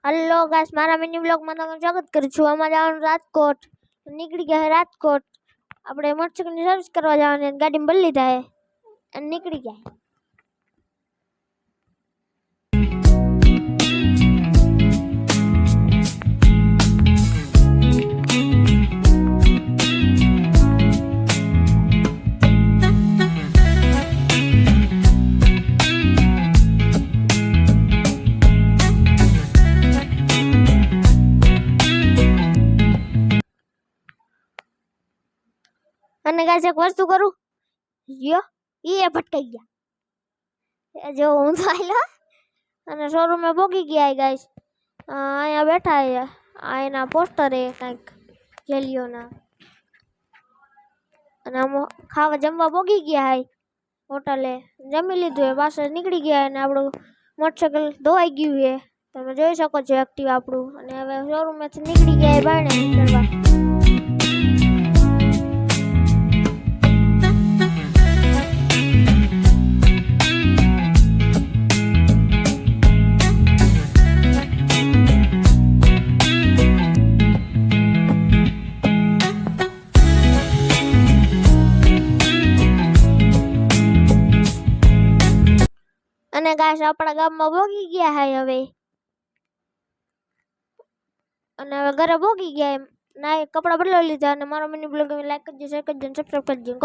Hello guys, મારા mini બ્લોગમાં તમારું સ્વાગત કરું છું. અમારે જવાનું રાજકોટ. નીકળી ગયા છે રાજકોટ. આપણે મોટરસાઇકલની સર્વિસ કરવા જવાની, ગાડીમાં ભરી લીધા છે અને નીકળી ગયા. અને ગાઈસ એક વસ્તુ કરું, યો એ ભટકાઈ ગયા. જો હું તો આયલો અને શોરૂમે પોગી ગયા ગાઈસ. અહીંયા બેઠા છે. આ એના પોસ્ટર છે કંઈક જેલિયોના. અને આમ ખાવા જમવા પોગી ગયા હે હોટલે. જમી લીધું હે, પાછળ નીકળી ગયા અને આપણું મોટરસાઇકલ ધોવાઈ ગયું છે. તમે જોઈ શકો છો એક્ટિવ આપણું. અને હવે શોરૂમેથી નીકળી ગયા બારણે નીકળવા. અને ગાઈસ આપણા ગામમાં પોગી ગયા હે હવે. અને હવે ઘરે પોગી ગયા. ના કપડાં બદલાવી લીધા. અને મારો મિની બ્લોગ લાઈક કરજો, શેર કરજો, સબસ્ક્રાઇબ કરજો.